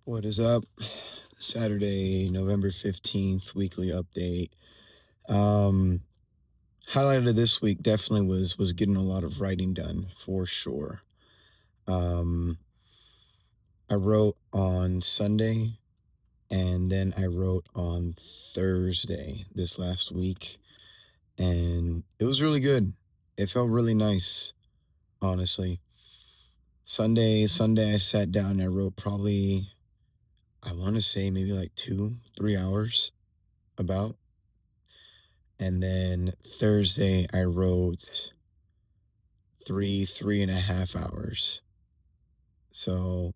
What is up? Saturday, November 15th, weekly update. Um, Highlight of this week definitely was getting a lot of writing done for sure. Um, I wrote on Sunday and then I wrote on Thursday this last week, and it was really good. It felt really nice, honestly. Sunday I sat down and I wrote probably, I want to say maybe like 2, 3 hours about. And then Thursday, I wrote 3.5 hours. So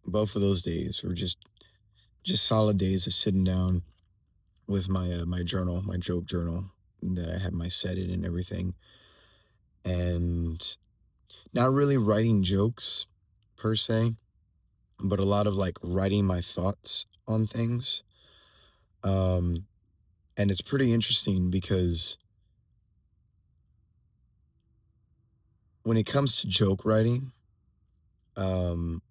both of those days were just solid days of sitting down with my journal, my joke journal that I have my set in and everything, and not really writing jokes per se, but a lot of like writing my thoughts on things. Um, and it's pretty interesting because when it comes to joke writing, um,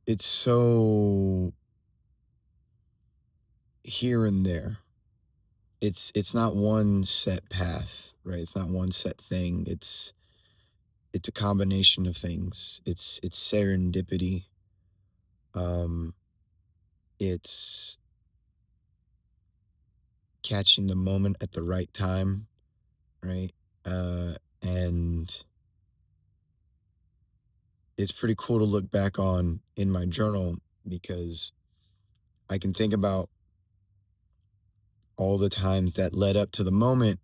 it's so here and there. It's not one set path, right? It's not one set thing. It's a combination of things. It's serendipity. Um, it's catching the moment at the right time, right? And it's pretty cool to look back on in my journal because I can think about all the times that led up to the moment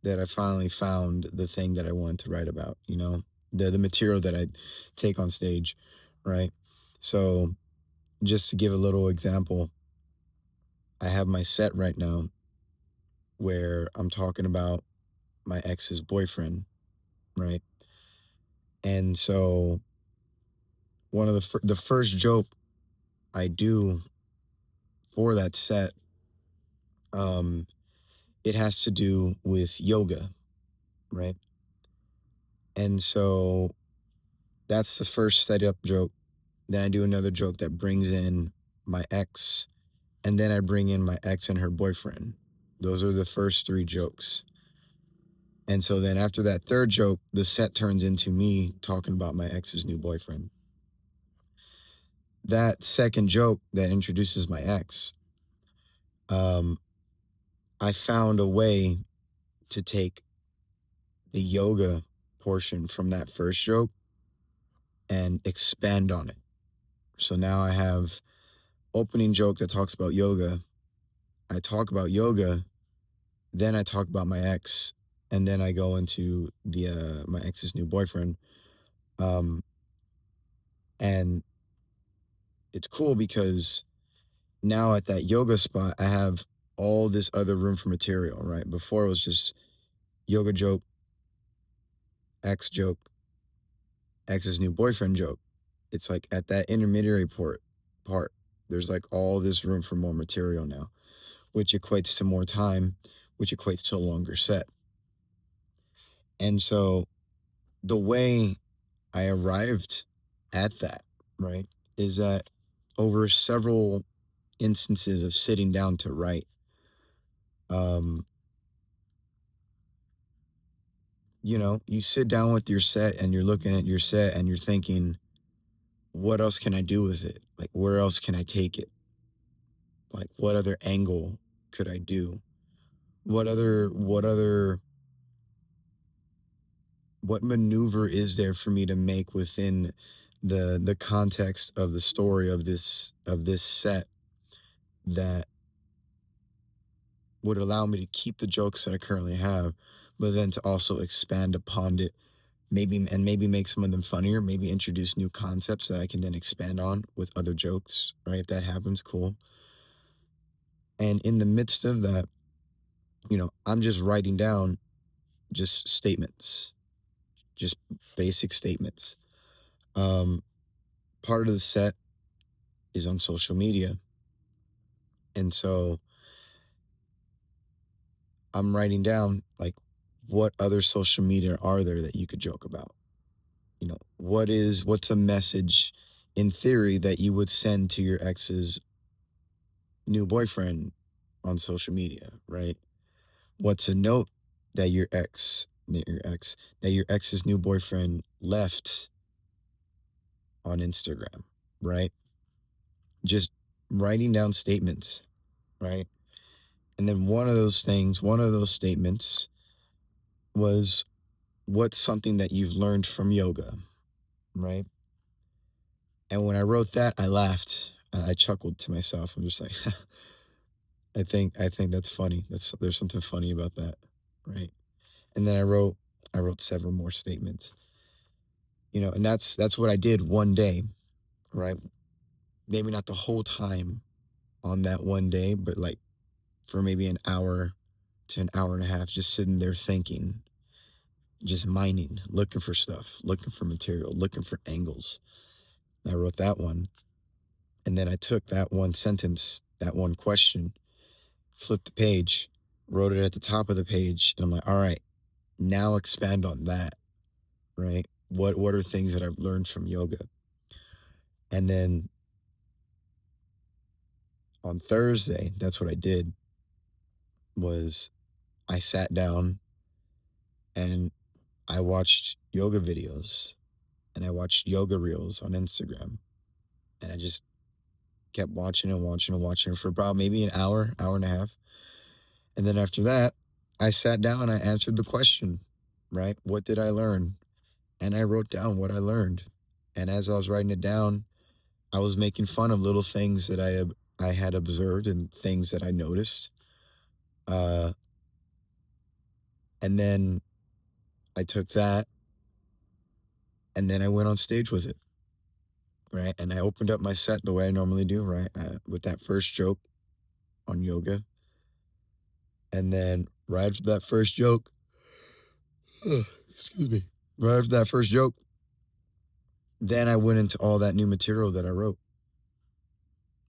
that I finally found the thing that I wanted to write about, the material that I take on stage, right? So just to give a little example, I have my set right now where I'm talking about my ex's boyfriend, right? And so one of the first joke I do for that set, um, it has to do with yoga, right? And so that's the first setup joke. Then I do another joke that brings in my ex, and then I bring in my ex and her boyfriend. Those are the first three jokes. And so then after that third joke, the set turns into me talking about my ex's new boyfriend. That second joke that introduces my ex, um, I found a way to take the yoga portion from that first joke and expand on it. So now I have opening joke that talks about yoga. I talk about yoga, then I talk about my ex, and then I go into the my ex's new boyfriend. Um, and it's cool because now at that yoga spot, I have all this other room for material, right? Before it was just yoga joke, ex joke, ex's new boyfriend joke. It's like at that intermediary part, there's like all this room for more material now, which equates to more time, which equates to a longer set. And so the way I arrived at that, right, is that over several instances of sitting down to write, um, you sit down with your set and you're looking at your set and you're thinking, what else can I do with it? Like, where else can I take it? Like, what other angle could I do? What other, what maneuver is there for me to make within the context of the story of this set that would allow me to keep the jokes that I currently have, but then to also expand upon it, maybe make some of them funnier, maybe introduce new concepts that I can then expand on with other jokes, right? If that happens, cool. And in the midst of that, I'm just writing down just statements, just basic statements. Um, Part of the set is on social media. And so I'm writing down like what other social media are there that you could joke about? what's a message in theory that you would send to your ex's new boyfriend on social media, right? What's a note that your ex's new boyfriend left on Instagram, right? Just writing down statements, right? And then one of those statements was, what's something that you've learned from yoga, right? And when I wrote that, I laughed. I chuckled to myself. I'm just like, I think that's funny. There's something funny about that, right? And then I wrote several more statements, and that's what I did one day, right? Maybe not the whole time on that one day, but like for maybe an hour to an hour and a half, just sitting there thinking, just mining, looking for stuff, looking for material, looking for angles. I wrote that one. And then I took that one sentence, that one question, flipped the page, wrote it at the top of the page. And I'm like, all right, now expand on that, right? What are things that I've learned from yoga? And then on Thursday, that's what I did was I sat down and I watched yoga videos and I watched yoga reels on Instagram. And I just kept watching and watching and watching for about maybe an hour, hour and a half. And then after that, I sat down and I answered the question, right? What did I learn? And I wrote down what I learned. And as I was writing it down, I was making fun of little things that I had observed and things that I noticed. Uh, and then I took that and then I went on stage with it, right? And I opened up my set the way I normally do, right? With that first joke on yoga. And then right after that first joke, excuse me, right after that first joke, then I went into all that new material that I wrote.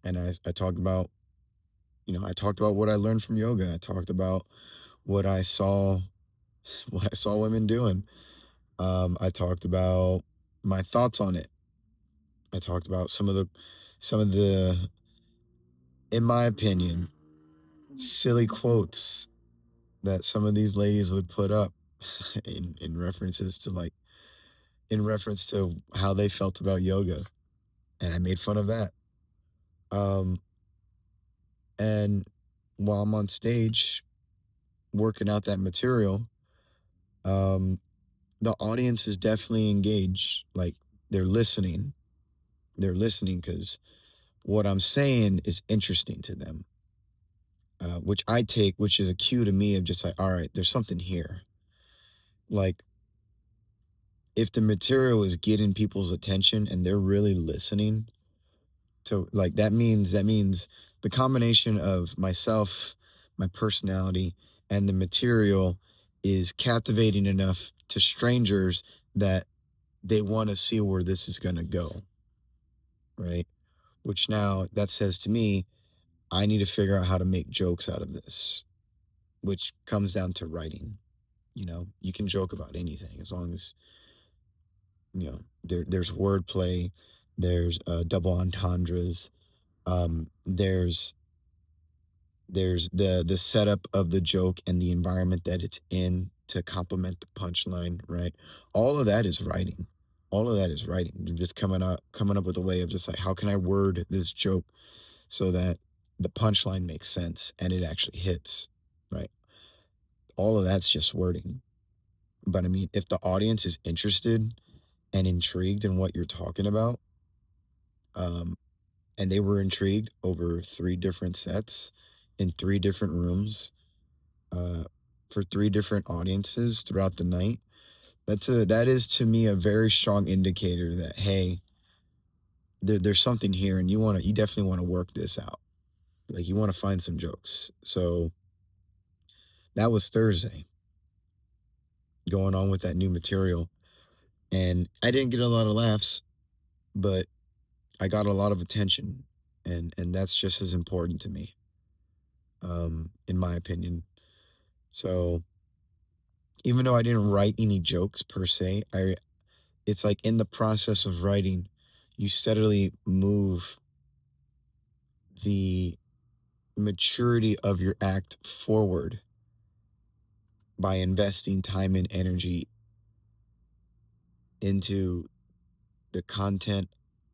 And I talked about, I talked about what I learned from yoga. I talked about what I saw, what I saw women doing. I talked about my thoughts on it. I talked about some of the, in my opinion, silly quotes that some of these ladies would put up in references to in reference to how they felt about yoga. And I made fun of that. Um, and while I'm on stage working out that material, um, the audience is definitely engaged. Like they're listening. They're listening because what I'm saying is interesting to them, which I take, which is a cue to me of just like, all right, there's something here. Like if the material is getting people's attention and they're really listening to, like, that means the combination of myself, my personality, and the material is captivating enough to strangers that they want to see where this is going to go, right? Which now that says to me, I need to figure out how to make jokes out of this, which comes down to writing. You can joke about anything as long as, there's wordplay, there's double entendres, there's the setup of the joke and the environment that it's in to complement the punchline, right? All of that is writing. All of that is writing. You're just coming up with a way of just like, how can I word this joke so that the punchline makes sense and it actually hits, right? All of that's just wording. But I mean, if the audience is interested and intrigued in what you're talking about, um, and they were intrigued over 3 different sets in 3 different rooms, uh, for 3 different audiences throughout the night, that is to me a very strong indicator that, hey, there's something here, and you definitely want to work this out. Like you want to find some jokes. So that was Thursday, going on with that new material, and I didn't get a lot of laughs, but I got a lot of attention, and that's just as important to me, in my opinion. So even though I didn't write any jokes per se, it's like in the process of writing, you steadily move the maturity of your act forward by investing time and energy into the content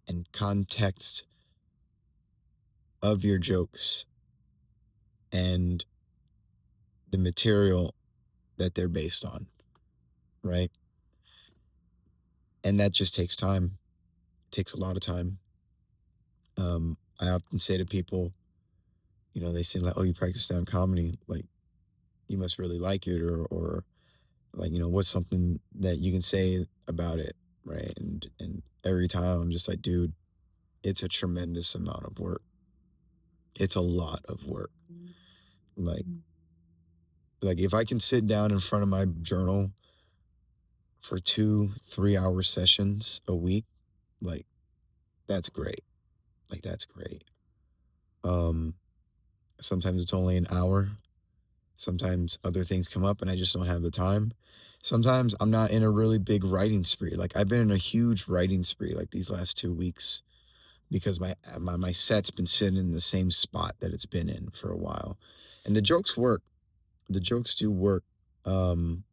and context of your jokes and the material that they're based on, right? And that just takes time. It takes a lot of time. I often say to people, they say like, "Oh, you practice stand comedy, like you must really like it," or like, what's something that you can say about it, right? And every time I'm just like, dude, it's a tremendous amount of work. It's a lot of work. Like, like if I can sit down in front of my journal for 2 3 hour sessions a week, like that's great. Like that's great. Um, Sometimes it's only an hour. Sometimes other things come up and I just don't have the time. Sometimes I'm not in a really big writing spree. Like I've been in a huge writing spree like these last 2 weeks because my set's been sitting in the same spot that it's been in for a while. And the jokes work. The jokes do work. Um,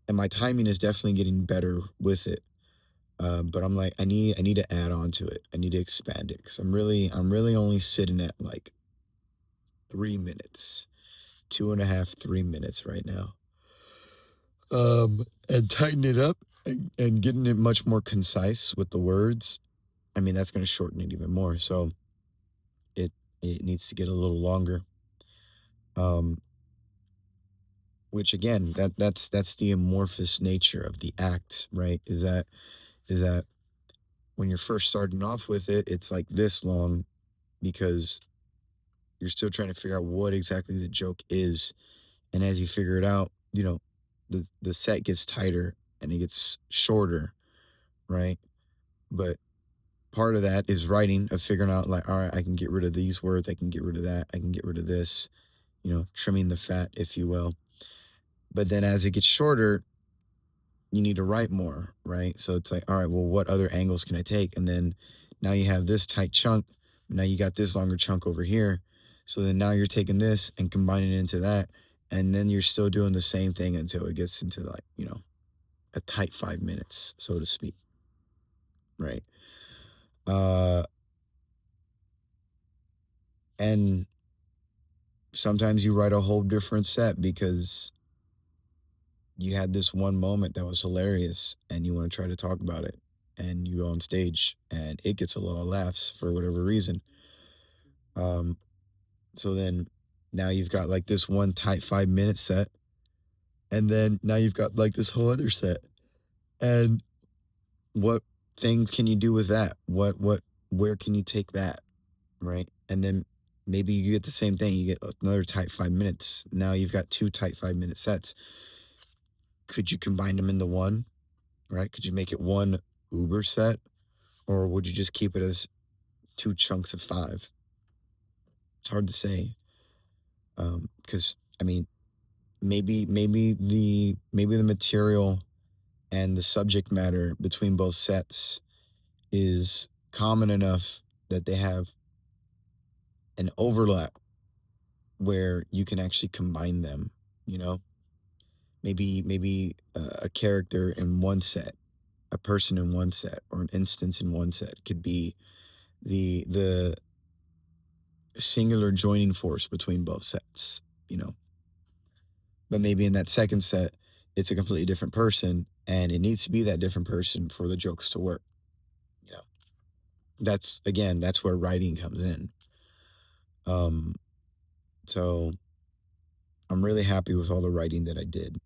and my timing is definitely getting better with it. But I'm like, I need to add on to it. I need to expand it because I'm really only sitting at like 3 minutes, 2.5, 3 minutes right now. And tighten it up and getting it much more concise with the words. I mean, that's going to shorten it even more. So it it needs to get a little longer. Um, which again, that's the amorphous nature of the act, right? Is that when you're first starting off with it, it's like this long because you're still trying to figure out what exactly the joke is. And as you figure it out, the set gets tighter and it gets shorter, right? But part of that is writing, of figuring out like, all right, I can get rid of these words, I can get rid of that, I can get rid of this, trimming the fat, if you will. But then as it gets shorter, you need to write more, right? So it's like, all right, well, what other angles can I take? And then now you have this tight chunk. Now you got this longer chunk over here. So then now you're taking this and combining it into that. And then you're still doing the same thing until it gets into like, a tight 5 minutes, so to speak. Right. Uh, and sometimes you write a whole different set because you had this one moment that was hilarious and you want to try to talk about it and you go on stage and it gets a lot of laughs for whatever reason. Um, so then now you've got like this one tight 5 minute set, and then now you've got like this whole other set. And what things can you do with that? Where can you take that? Right. And then maybe you get the same thing. You get another tight 5 minutes. Now you've got two tight 5 minute sets. Could you combine them into one? Right? Could you make it one Uber set, or would you just keep it as two chunks of five? It's hard to say, because I mean, maybe the material and the subject matter between both sets is common enough that they have an overlap where you can actually combine them. You know, maybe a character in one set, a person in one set, or an instance in one set could be the singular joining force between both sets, you know. But maybe in that second set, it's a completely different person, and it needs to be that different person for the jokes to work. You know, that's where writing comes in. Um, so I'm really happy with all the writing that I did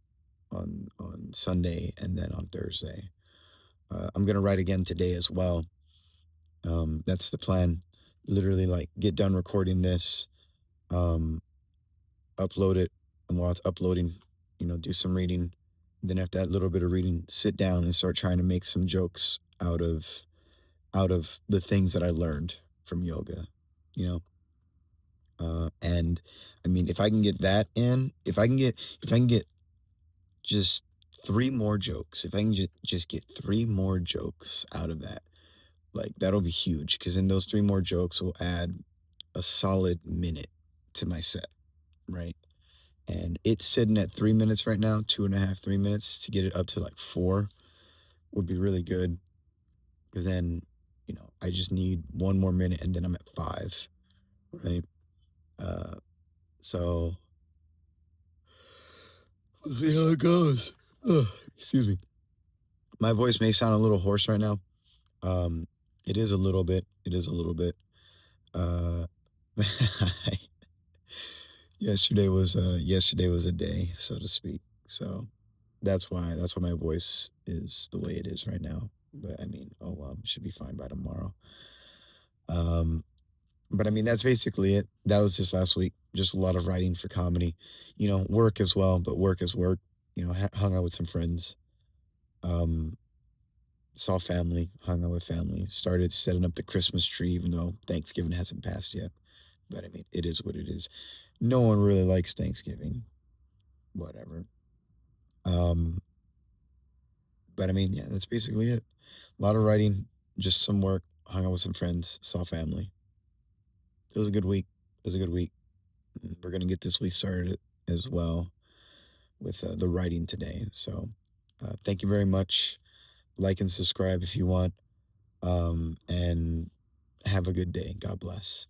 on Sunday and then on Thursday. I'm gonna write again today as well. That's the plan. Literally, like, get done recording this, um, upload it, and while it's uploading, do some reading. Then after that little bit of reading, sit down and start trying to make some jokes out of the things that I learned from yoga, you know. And I mean, if I can get that in, if I can get just 3 more jokes, if I can just get 3 more jokes out of that, like, that'll be huge. Because then those 3 more jokes will add a solid minute to my set, right? And it's sitting at 3 minutes right now, 2.5, 3 minutes. To get it up to, like, 4 would be really good. Because then, I just need 1 more minute, and then I'm at 5, right? Uh, so we'll see how it goes. Ugh, excuse me. My voice may sound a little hoarse right now. Um, it is a little bit. It is a little bit. Uh, yesterday was a day, so to speak. So that's why my voice is the way it is right now. But I mean, oh well, should be fine by tomorrow. Um, but I mean, that's basically it. That was just last week. Just a lot of writing for comedy. Work as well, but work is work. Hung out with some friends. Um, saw family, hung out with family. Started setting up the Christmas tree, even though Thanksgiving hasn't passed yet. But I mean, it is what it is. No one really likes Thanksgiving. Whatever. Um, but I mean, yeah, that's basically it. A lot of writing, just some work, hung out with some friends, saw family. It was a good week. It was a good week. We're gonna get this week started as well with the writing today. So, thank you very much. Like and subscribe if you want. And have a good day. God bless.